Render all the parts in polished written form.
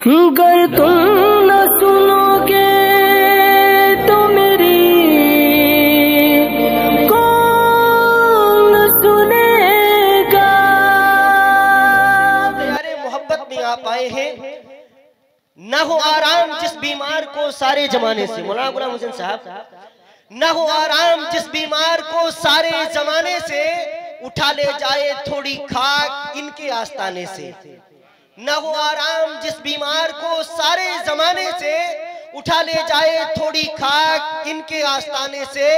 गर तुम न सुनोगे तो मेरी कौन सुनेगा। यारे मोहब्बत में आप आए हैं, न हो आराम जिस बीमार को सारे जमाने से, मौलाना गुलाम हुसैन साहब, न हो आराम जिस बीमार को सारे जमाने से, उठा ले जाए थोड़ी खाक इनके आस्ताने से। न हो आराम जिस बीमार को सारे जमाने से, उठा ले जाए थोड़ी खाक इनके आस्ताने से।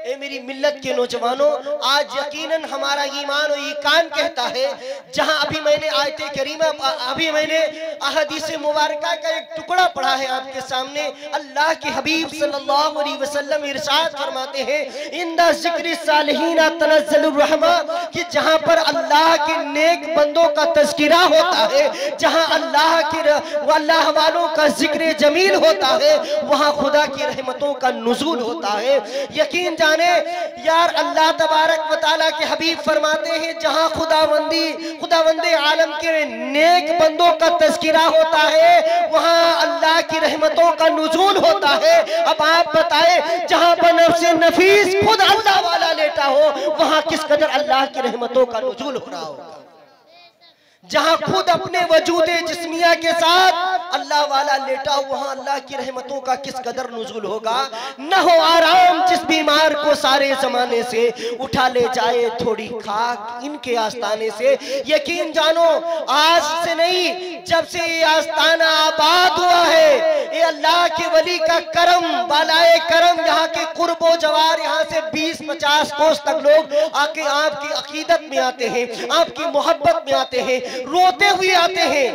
ए मेरी मिल्लत के नौजवानों, आज यकीनन हमारा ईमान और ईकान कहता है, जहां अभी मैंने आयते करीमा, अभी मैंने अहदीस मुबारका का एक टुकड़ा पढ़ा है आपके सामने। अल्लाह के हबीब सल्लल्लाहु अलैहि वसल्लम इरशाद फरमाते हैं, इंदा जिक्र सालिहीना तनज़्ज़लुर रहमा, कि जहां पर अल्लाह के नेक बंदों का तज़किरा होता है, जहां अल्लाह वालों का जिक्र जमील होता है, वहां खुदा की रहमतों का नुज़ूल होता है। यकीन जाने यार, अल्लाह तबारक व तआला के हबीब फरमाते हैं, जहां खुदावंदे आलम के नेक बंदों का तज़किरा होता है, वहां अल्लाह की रहमतों का नुज़ूल होता है। अब आप बताएं, जहां पर नफ्से नफीस खुद अल्लाह वाला लेटा हो, वहां किस कदर अल्लाह की रहमतों का नुज़ूल हो रहा होगा। जहां खुद अपने वजूदे जिस्मिया के साथ अल्लाह वाला लेटा हो, वहां अल्लाह की रहमतों का किस कदर नुज़ूल होगा। न हो आराम जिस बीमार को सारे जमाने से, उठा ले जाए थोड़ी खाक इनके आस्ताने से। यकीन जानो, आज से नहीं, जब से ये आस्ताना आबाद हुआ है, ये अल्लाह के वली का करम, बालाए करम, यहाँ के कुर्बो जवार, यहाँ से 20-50 कोस तक लोग आके आपकी अकीदत में आते हैं, आपकी मोहब्बत में आते हैं, रोते हुए आते हैं।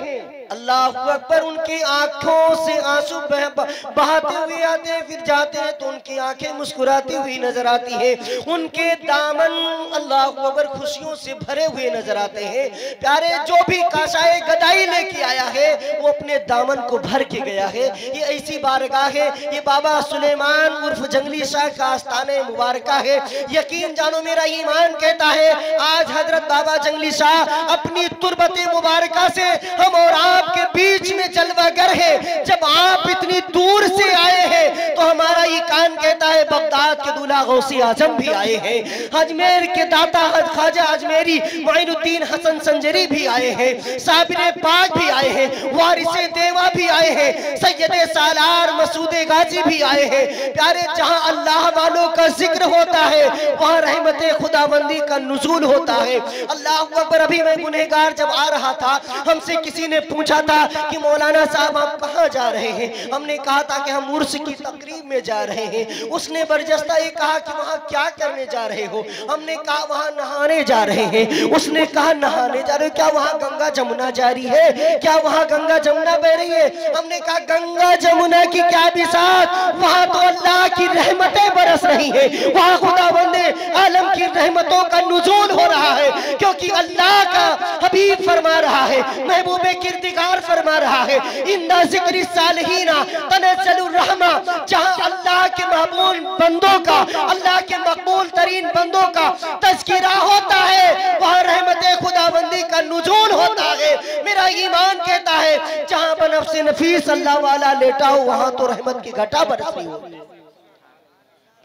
अल्लाह अकबर, उनकी आंखों से आंसू बहाते हुए आते हैं, फिर जाते हैं तो उनकी आंखें मुस्कुराती हुई नजर आती हैं, उनके दामन अल्लाह अकबर खुशियों से भरे हुए नजर आते हैं। प्यारे, जो भी काशाए गदाई लेके आया है, वो अपने दामन को भर के गया है। ये ऐसी बारगाह है, ये बाबा सुलेमान उर्फ जंगली शाह का आस्ताने मुबारका है। यकीन जानो, मेरा ईमान कहता है, आज हजरत बाबा जंगली शाह अपनी तुरबते मुबारका से हम और आपके बीच में जलवागर है। जब आप इतनी दूर से आए हैं, तो हमारा ईकान कहता है, बगदाद के दूल्हा गौसी आजम भी आए हैं, अजमेर के दाता ख्वाजा अजमेरी मोइनुद्दीन हसन संजरी भी आए हैं, साबिर पाक भी आए हैं, वारिसे देवा भी आए हैं, सैयदे सालार मसूदे गाजी भी आए हैं। प्यारे, जहां अल्लाह वालों का जिक्र होता है, वहां रहमते खुदाबंदी का नुज़ूल होता है। अल्लाह अकबर। अभी मैं गुनहगार जब आ रहा था, हमसे किसी ने पूछा था कि मौलाना साहब आप कहाँ जा रहे हैं। हमने कहा था कि हम उर्स की तकरीब में जा रहे हैं। उसने बरजस्ता ये कहा कि वहाँ क्या करने जा रहे हो। हमने कहा वहाँ नहाने जा रहे हैं। उसने कहा नहाने जा रहे हो, क्या वहाँ गंगा जमुना जारी है, क्या वहाँ गंगा जमुना बह रही है। हमने कहा गंगा जमुना की क्या बिसात, वहाँ तो अल्लाह की रहमतें बरस रही है, वहाँ खुदावंदे आलम की रहमतों का नुज़ूल हो रहा है, क्योंकि अल्लाह का हबीब फरमा रहा है, महबूबे किरदिगार फरमा रहा है, इंदा जिक्र सालिहीना तनज़्ज़लुर रहमा, जहां अल्लाह के महबूब बंदों का, अल्लाह के मकबूल तरीन बंदों का तज़किरा होता है, वहां रहमते खुदाबंदी का नुज़ूल होता है। मेरा ईमान कहता है, जहां बनफ्से नफीस अल्लाह वाला लेटा हो, वहां तो रहमत की घटा बरस रही होती है।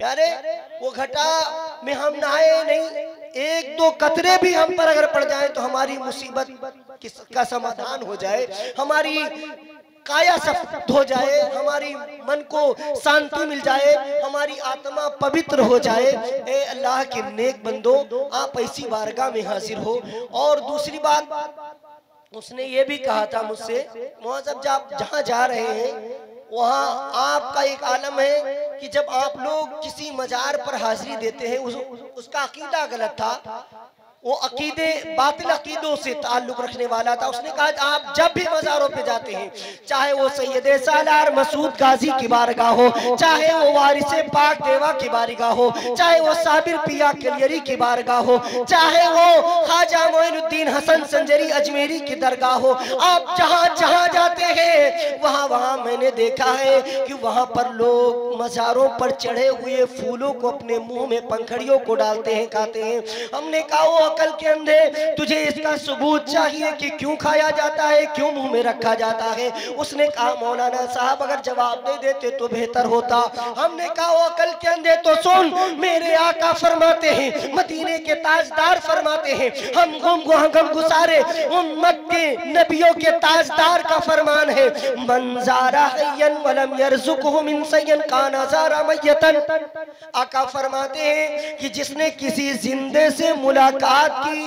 प्यारे, वो घटा में हम नहाए नहीं, एक दो कतरे भी हम पर अगर पड़ जाए तो हमारी मुसीबत का समाधान हो जाए, हमारी काया सफेद हो जाए, हमारी मन को शांति मिल जाए, हमारी आत्मा पवित्र हो जाए। ए अल्लाह के नेक बंदो, आप ऐसी बारगाह में हाजिर हो। और दूसरी बात, उसने ये भी कहा था मुझसे, मुअज़्ज़ब जहाँ जा रहे हैं वहाँ आपका एक आलम है कि जब आप लोग किसी मजार पर हाजिरी देते हैं, उसका अकीदा गलत था, वो अकीदे बातिल अकीदों से ताल्लुक रखने वाला था। उसने कहा आप जब भी मज़ारों पे जाते हैं, चाहे वो सैयदे सालार मसूद गाजी की बारगाह हो, चाहे वो वारिसे पाक देवा की बारगाह हो, चाहे वो साबिर पिया कलियरी की बारगाह हो, चाहे वो ख्वाजा मोइनुद्दीन हसन संजरी अजमेरी की दरगाह हो, आप जहाँ जहाँ जाते हैं वहाँ मैंने देखा है कि वहाँ पर लोग मज़ारों पर चढ़े हुए फूलों को अपने मुंह में, पंखड़ियों को डालते हैं, खाते हैं। हमने कहा वो अकल के अंधे, तुझे इसका सबूत चाहिए कि क्यों खाया जाता है, क्यों मुंह में रखा जाता है। उसने कहा मौलाना साहब अगर जवाब दे देते तो बेहतर होता। हमने कहा वो अकल के अंधे तो सुन, मेरे आका फरमाते हैं, मदीने के ताजदार फरमाते हैं, हम गम गुसारे उम्मत के नबियों के ताजदार का फरमान है, मंजारा हय्यन वलम यरजुकहु मिन सय्यन काना ज़ारा मय्यतन। आका फरमाते हैं कि जिसने किसी जिंदे से मुलाकात की,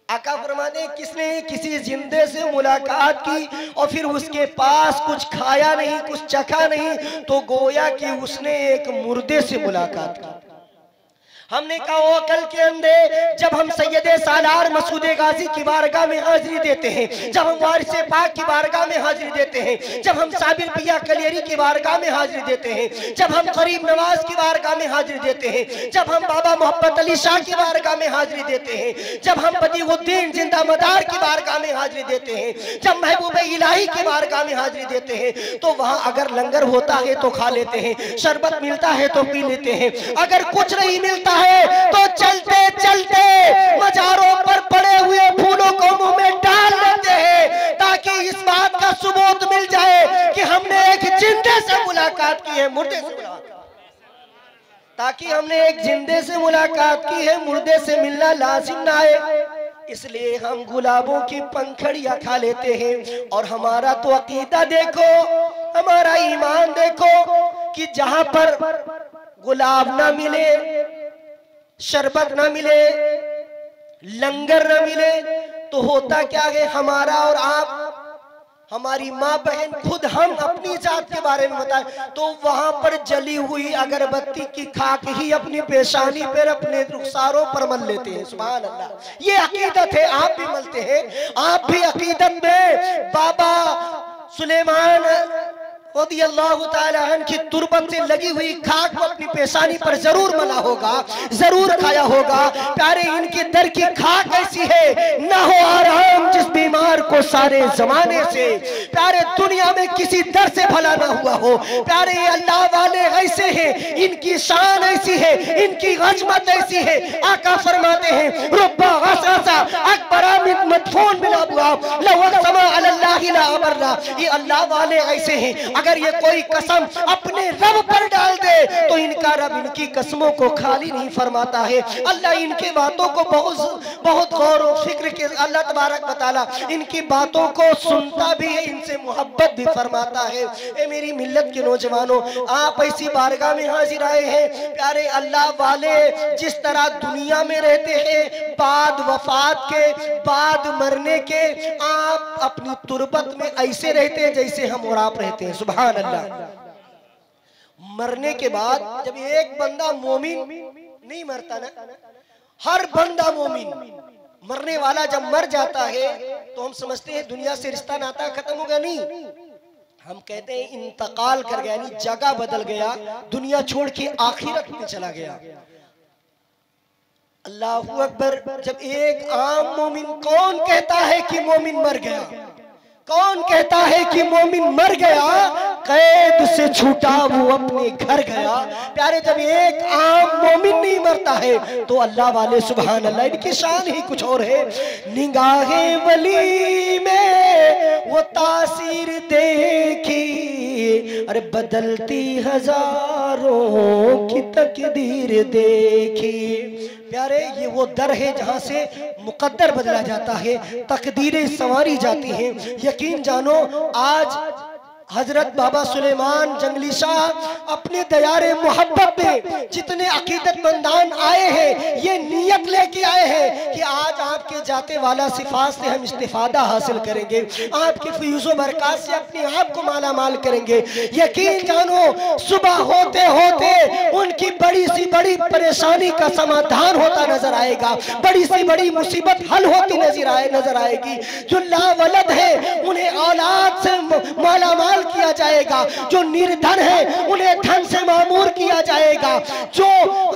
आका फरमाते हैं किसने किसी जिंदे से मुलाकात की और फिर उसके पास कुछ खाया नहीं, कुछ चखा नहीं, तो गोया कि उसने एक मुर्दे से मुलाकात की। हमने कहा वो अकल के अंधे, जब हम सैयदे सालार मसूद गाजी की बारगाह में हाजिरी देते हैं, जब हम वारिसे पाक की बारगाह में हाजिरी देते हैं, जब हम साबिर पिया कलियरी की बारगाह में हाजिरी देते हैं, जब हम गरीब नवाज की बारगाह में हाजिरी देते हैं, जब हम बाबा मोहब्बत अली शाह की बारगाह में हाजिरी देते हैं, जब हम बदीउद्दीन जिंदा मदार की बारगाह में हाजिरी देते हैं, जब महबूब इलाही की बारगाह में हाजिरी देते हैं, तो वहां अगर लंगर होता है तो खा लेते हैं, शरबत मिलता है तो पी लेते हैं, अगर कुछ नहीं मिलता तो चलते चलते मज़ारों पर पड़े हुए फूलों को मुंह में डाल लेते हैं, ताकि इस बात का सबूत मिल जाए कि हमने एक जिंदे से मुलाकात की है, मुर्दे से मुलाकात, ताकि हमने एक जिंदे से मुलाकात की है, मुर्दे से मिलना लाजिम ना आए। इसलिए हम गुलाबों की पंखड़ियां खा लेते हैं। और हमारा तो अकीदा देखो, हमारा ईमान देखो कि जहां पर गुलाब ना मिले, शरबत ना मिले, लंगर ना मिले, तो होता क्या है, हमारा और आप, हमारी माँ बहन, खुद हम अपनी जात के बारे में बताएं तो वहां पर जली हुई अगरबत्ती की खाक ही अपनी पेशानी पर, अपने रुखसारों पर मल लेते हैं। सुभान अल्लाह, ये अकीदत है, आप भी मलते हैं। आप भी अकीदत में बाबा सुलेमान रज़ियल्लाहु ताला अन्हु की तुरबत से लगी हुई खाक को अपनी पेशानी पर जरूर मला होगा, जरूर खाया होगा। प्यारे इनके दर की खाक ऐसी है, ना हो आराम जिस बीमार को सारे जमाने से, प्यारे दुनिया में किसी दर से भला ना हुआ हो। प्यारे अल्लाह वाले ऐसे हैं, इनकी शान ऐसी है, इनकी अजमत ऐसी है। आका फरमाते हैं रुब्बा गसासा अकबरा मिन मदफून बिल अबवाब लौ अक़समा अलल्लाहि ला अबर्रा। ये अल्लाह वाले ऐसे हैं, अगर ये कोई कसम अपने रब पर डाल दे तो इनका रब इनकी कसमों को खाली नहीं फरमाता है। अल्लाह इनके बातों को बहुत गौर और फिक्र के, अल्लाह तबारक व तआला इनकी बातों को सुनता भी है, इनसे मोहब्बत भी फरमाता है। ए मेरी मिल्लत के नौजवानों, आप ऐसी बारगाह में हाजिर आए हैं। प्यारे अल्लाह वाले जिस तरह दुनिया में रहते हैं, बाद वफात के, बाद मरने के, आप अपनी तुरबत में ऐसे रहते हैं जैसे हम और आप रहते हैं। सुभान अल्लाह। मरने के बाद जब एक बंदा मोमिन नहीं मरता ना, हर बंदा मोमिन, मरने वाला जब मर जाता है तो हम समझते हैं दुनिया से रिश्ता नाता खत्म हो गया। नहीं, हम कहते हैं इंतकाल कर गया, यानी जगह बदल गया, दुनिया छोड़ के आखिरत में चला गया। अल्लाहु अकबर। जब एक आम मोमिन, कौन कहता है कि मोमिन मर गया, कौन कहता है कि मोमिन मर गया, कैद से छूटा वो अपने घर गया। प्यारे जब एक आम मोमिन नहीं मरता है तो अल्लाह वाले सुभान अल्लाह, इनकी शान ही कुछ और है। निगाहे वली में वो तासीर देखी, अरे बदलती हजारों की तकदीर देखी। प्यारे ये वो दर है जहां से मुकद्दर बदला जाता है, तकदीरें संवारी जाती हैं। यकीन जानो आज हजरत बाबा सुलेमान जंगली शाह अपने दयारे मोहब्बत में जितने अकीदतमंदान आए हैं, ये नियत लेके आए हैं कि आज आपके जाते वाला सिफात से हम इस्तिफादा हासिल करेंगे, आपके फ्यूज़ो बरकत से अपने आप को माला माल करेंगे। यकीन जानो सुबह होते होते उनकी बड़ी सी बड़ी परेशानी का समाधान होता नजर आएगा, बड़ी सी बड़ी मुसीबत हल होती नजर आएगी। जो लावलद है उन्हें औलाद से माला माल किया जाएगा, जो निर्धन है उन्हें धन से मामूर किया जाएगा, जो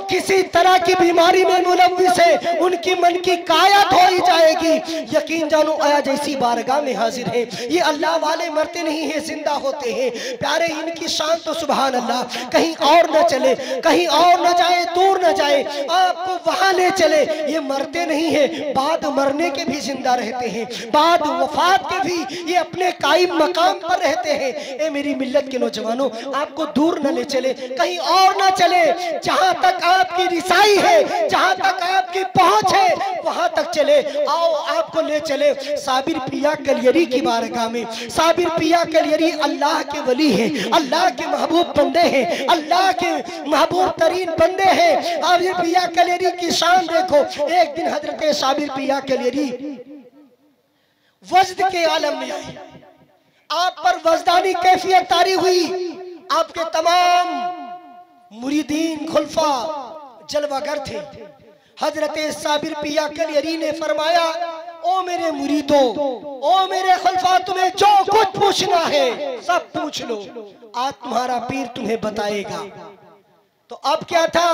किसी तरह की बीमारी में मुलव्विस है उनकी मन की काया धोई जाएगी। यकीन जानो आया जैसी बारगाह में हाजिर है। ये अल्लाह वाले मरते नहीं है, जिंदा होते हैं। प्यारे इनकी शान तो सुभान अल्लाह, कहीं और न चले, कहीं और न जाए, दूर न जाए, आपको वहां ले चले। ये मरते नहीं है, बाद मरने के भी जिंदा रहते हैं, बाद वफात के भी ये अपने कायम मकाम पर रहते हैं। ए मेरी मिल्लत के नौजवानों, आपको दूर न ले चले, कहीं और न चले, जहां तक आपकी रिसाई है, जहां तक आपकी पहुंच है वहां तक चले। आओ आपको ले चले साबिर पिया कलियरी की बारगाह में। साबिर पिया कलियरी अल्लाह के वली है, अल्लाह के महबूब बंदे हैं, अल्लाह के महबूब तरीन बंदे हैं। साबिर पिया कलियरी की शान देखो। एक दिन हजरत साबिर पिया कलियरी वज्द के आलम में आई, आप पर वजदानी कैफियत तारी हुई। आपके तमाम मुरीदीन खुलफा जलवागर थे। हजरत साबिर पिया कलियरी ने फरमाया, ओ मेरे मुरीदो, ओ मेरे खुलफा, तुम्हें जो कुछ पूछना है सब पूछ लो, आज तुम्हारा पीर तुम्हें बताएगा। तो अब क्या था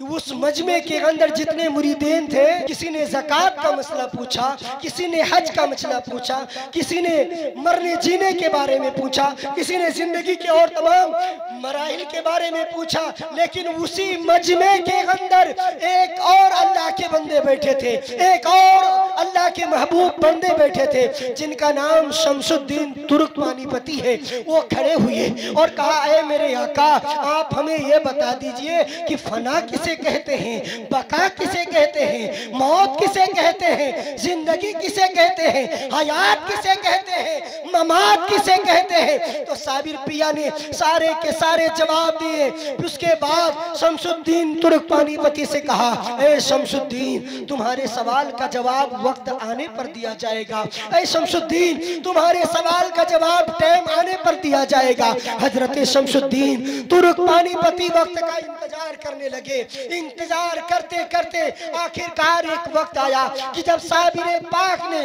कि उस मजमे के अंदर जितने मुरीदेन थे, किसी ने ज़कात का मसला पूछा, किसी ने हज का मसला पूछा, किसी ने मरने जीने के बारे में पूछा, किसी ने जिंदगी के और तमाम मराहिल के बारे में पूछा। लेकिन उसी मजमे के अंदर एक और अल्लाह के बंदे बैठे थे, एक और अल्लाह के महबूब बंदे बैठे थे, जिनका नाम शमसुद्दीन तुर्क पानीपती है। वो खड़े हुए और कहा, ऐ मेरे आका, आप हमें ये बता दीजिए कि फना किसे कहते हैं, बका किसे कहते हैं, मौत किसे कहते हैं, जिंदगी किसे कहते हैं, हयात किसे कहते हैं, ममात किसे कहते हैं। तो साबिर पिया ने सारे के सारे जवाब दिए। उसके बाद शमसुद्दीन तुर्क पानीपती से कहा, ए शमसुद्दीन, तुम्हारे सवाल का जवाब वक्त आने पर दिया जाएगा। ए शमसुद्दीन, तुम्हारे सवाल का जवाब टाइम आने पर दिया जाएगा। हजरत शमसुद्दीन तुर्क पानीपती वक्त का इंतजार करने लगे। इंतजार करते करते आखिरकार एक वक्त आया कि जब साबिर पाक ने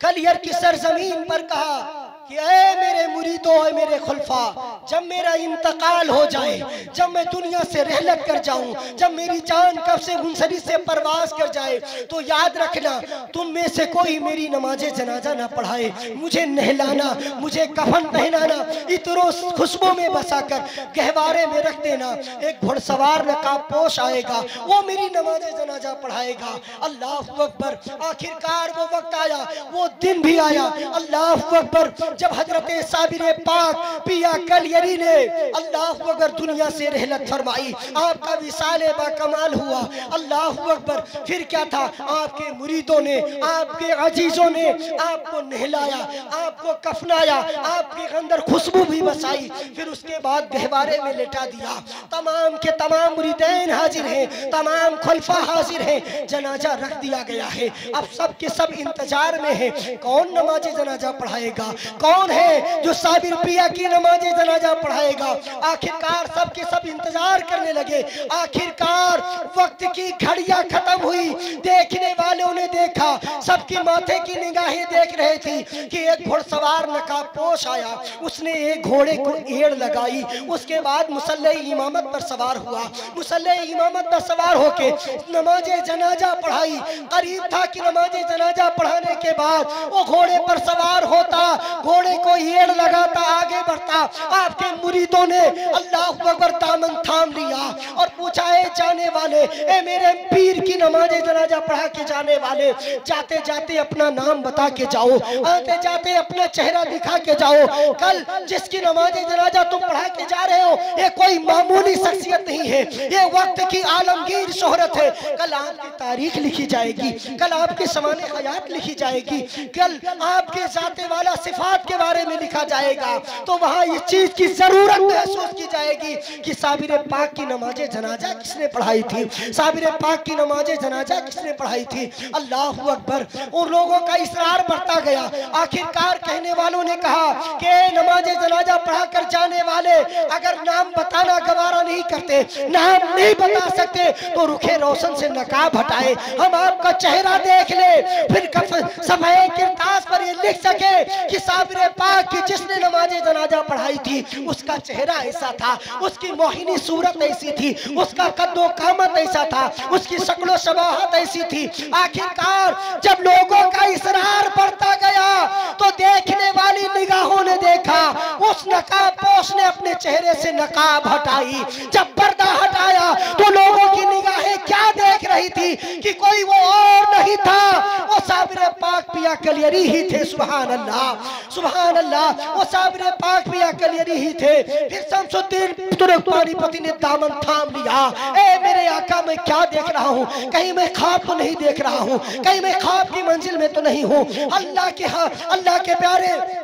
कलियर की सरजमीन पर कहा कि ऐ मेरे मुरीदो, ऐ मेरे खुलफा, जब मेरा इंतकाल हो जाए, जब मैं दुनिया से रहलत कर जाऊं, जब मेरी जान कब से मुंसरी से परवास कर जाए, तो याद रखना, तुम में से कोई मेरी नमाजे जनाजा ना पढ़ाए, मुझे नहलाना, मुझे कफन पहनाना, इतरों खुशबू में बसाकर गहवारे में रख देना। एक घुड़सवार नकाबपोश आएगा, वो मेरी नमाजे जनाजा पढ़ाएगा। अल्लाह अकबर। आखिरकार वो वक्त आया, वो दिन भी आया। अल्लाह अकबर। जब हजरत साबिर पाक पिया कलियरी ने अल्लाह अकबर दुनिया से रहलत फरमाई, आपका विसाले बा कमाल हुआ। अल्लाह अकबर। फिर क्या था, आपके मुरीदों ने, आपके अजीजों ने आपको नहलाया, आपको कफनाया, आपके अंदर खुशबू भी बसाई, फिर उसके बाद गहवारे में लेटा दिया। तमाम के तमाम मुरीदैन हाजिर हैं, तमाम खुलफा हाजिर हैं, जनाजा रख दिया गया है। अब सब के सब इंतजार में है, कौन नमाज जनाजा पढ़ाएगा, कौन है जो साबिर पिया की नमाज जनाजा पढ़ाएगा। आखिरकार सब के सब इंतजार करने लगे। आखिरकार वक्त की घड़ियां खत्म हुई। देखने वालों ने देखा, सबके माथे की निगाहें देख रहे थी कि एक घुड़सवार नकाबपोश आया, उसने एक घोड़े को एड़ लगाई, उसके बाद मुसल्ले इमामत पर सवार हुआ, मुसल्ले इमामत पर सवार होके नमाज जनाजा पढ़ाई। करीब था कि नमाज जनाजा पढ़ाने के बाद वो घोड़े पर सवार होता, घोड़े को एड़ लगाता, आगे बढ़ता। आपके मुरीदों ने अल्लाह अकबर दामन थाम लिया और पूछा, ए जाने वाले, ए मेरे पीर की नमाज जनाजा पढ़ा के जाने वाले, जाते जाते अपना नाम बता के जाओ, आते जाते अपना चेहरा दिखा के जाओ। कल जिसकी नमाज जनाजा तुम पढ़ा के जा रहे हो, ये कोई मामूली शख्सियत नहीं है, ये वक्त की आलमगीर शोहरत है। कल आपकी तारीख लिखी जाएगी, कल आपके समाने हयात लिखी जाएगी, कल आपके जाते वाला सिफात के बारे में लिखा जाएगा। तो वहां इस चीज की जरूरत महसूस की जाएगी कि साबिर पाक की नमाज जनाजा किसने पढ़ाई थी, साबिर पाक की नमाज जनाजा किसने पढ़ाई थी। अल्लाह अकबर। उन लोगों का इसरार बढ़ता गया। आखिरकार कहने वालों ने कहा कि नमाज जनाजा पढ़ा कर जाने वाले अगर नाम बताना गवारा नहीं करते, नाम नहीं बता सकते, तो रुखे रोशन से नकाब हटाए, हम आपका चेहरा देख ले, फिर सफेद लौहे किरतास पर ये लिख सके कि साबिर पाक की जिसने नमाज जनाजा पढ़ाई थी उसका चेहरा ऐसा था, उसकी मोहिनी सूरत ऐसी थी, उसका कद्दो कामत ऐसा था, उसकी शक्लो शबाहत ऐसी थी। आखिरकार जब लोगों का इसरार बढ़ता गया तो देखने वाली निगाहों ने देखा, उस नकाब पोश ने अपने चेहरे से नकाब हटाई। जब पर्दा हटाया तो लोगों की निगाहें क्या देख रही थी कि कोई वो और नहीं था, वो साबिर पाक पिया कलियरी ही थे। सुभान अल्लाह, सुभान अल्लाह, वो साबिर पाक पिया कलियरी ही थे। फिर शमसुद्दीन तुर्क पानीपति ने दामन थाम लिया। ए मेरे आका, मैं क्या देख रहा हूँ? कहीं मैं ख्वाब तो नहीं देख रहा हूँ, कहीं मैं ख्वाब की मंजिल में तो नहीं हूँ। अल्लाह के प्यारे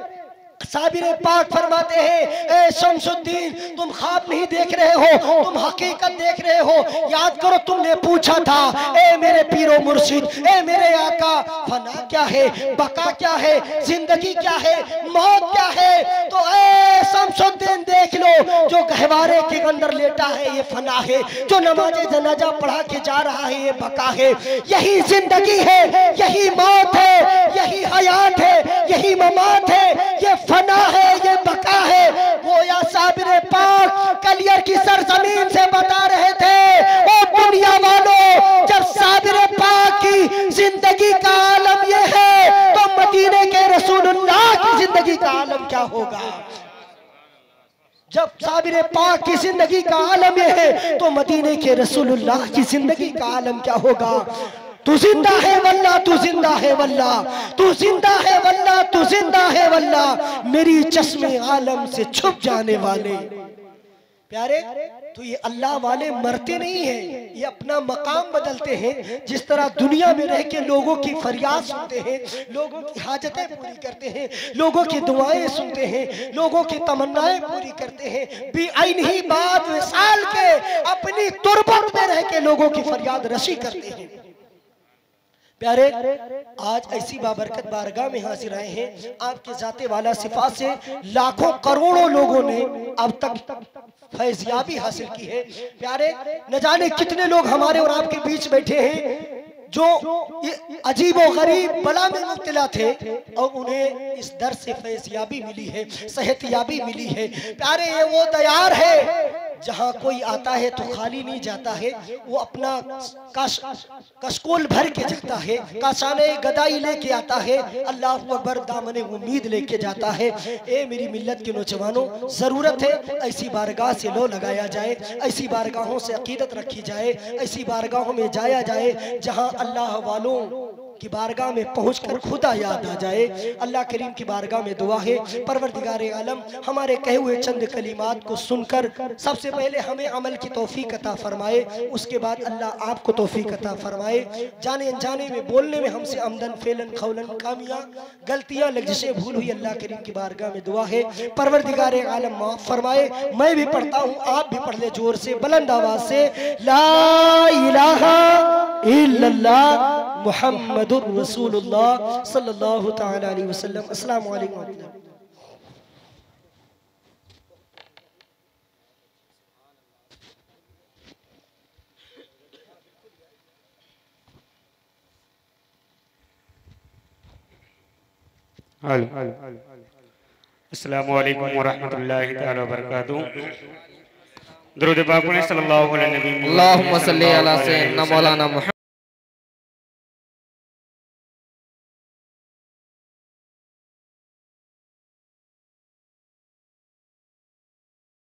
साबिर पाक फरमाते हैं, ए शमसुद्दीन, तुम ख्वाब नहीं देख रहे हो, तुम हकीकत देख रहे हो। याद करो, तुमने पूछा था, ए मेरे पीरो मुर्शिद, ए मेरे आका, फना क्या है, बका क्या है, जिंदगी क्या है, मौत क्या है? तो ए शमसुद्दीन देख लो, जो गहवारे के अंदर लेटा है ये फना है, जो नमाज जनाजा पढ़ा के जा रहा है ये बका है। यही जिंदगी है, यही मौत है, यही हयात है, यही ममात है, ये फना है, ये बका है। वो या साबिर पाक कलियर की सरजमीन से बता रहे थे, ओ दुनिया वालों, जब साबिर पाक की जिंदगी का आलम ये है तो मदीने के रसूलुल्लाह की जिंदगी का आलम क्या होगा? जब साबिर पाक की जिंदगी का आलम ये है तो मदीने के रसूलुल्लाह की जिंदगी का आलम क्या होगा? तू जिंदा है वल्लाह, तू जिंदा है वल्लाह, तू जिंदा है वल्लाह, तू जिंदा है वल्लाह, मेरी चश्मे आलम से छुप जाने वाले। प्यारे, तो ये अल्लाह वाले मरते नहीं हैं, ये अपना मकाम बदलते हैं। जिस तरह दुनिया में रह के लोगों की फरियाद सुनते हैं, लोगों की हाजतें पूरी करते हैं, लोगों की दुआएं सुनते हैं, लोगों की तमन्नाएं पूरी करते हैं, बेआइन ही बाद विसाल के अपनी तुरबत में रह के लोगों की फरियाद रशी करते हैं। प्यारे, आज ऐसी बाबरकत बारगाह में हाजिर आए हैं, आपके जाते वाला सिफात से लाखों करोड़ों लोगों ने अब तक फैज़याबी हासिल की है। प्यारे, न जाने कितने लोग हमारे और आपके बीच बैठे हैं जो अजीब व गरीब बला में मुब्तला थे और उन्हें इस दर से फैज़याबी मिली है, सेहतयाबी मिली है। प्यारे, ये वो दयार है जहाँ कोई आता है तो खाली नहीं जाता है, वो अपना कशकोल भर के जाता है, काशाने गदाई लेके आता है, अल्लाह अकबर दामने उम्मीद लेके जाता है। ए मेरी मिल्लत के नौजवानों, ज़रूरत है ऐसी बारगाह से लो लगाया जाए, ऐसी बारगाहों से अकीदत रखी जाए, ऐसी बारगाहों में जाया जाए जहाँ अल्लाह वालों की बारगाह में पहुंचकर खुदा याद आ जाए। अल्लाह करीम की बारगाह में दुआ है, परवरदिगार आलम हमारे कहे हुए चंद कलिमात को सुनकर सबसे पहले हमें अमल की तौफीक अता फरमाए, उसके बाद अल्लाह आपको तौफीक अता फरमाए। जाने अनजाने में बोलने में हमसे अमदन फेलन खौलन कामियां गलतियां लग़ज़िशें भूल हुई, अल्लाह करीम की बारगाह में दुआ है परवरदिगार आलम माफ़ फरमाए। मैं भी पढ़ता हूँ, आप भी पढ़ ले जोर से बुलंद आवाज से, ला इलाहा इल्लल्लाह मुहम्मदुर रसूलुल्लाह सल्लल्लाहु तआला अलैहि वसल्लम। अस्सलामु अलैकुम। अस्सलामु अलैकुम वरहमतुल्लाहि तआला वबरकातुहू। दुरूद पाक पढ़ें सल्लल्लाहु अलैहि वसल्लम। अल्लाहुम्मा सल्ली अला सय्यिदना मौलाना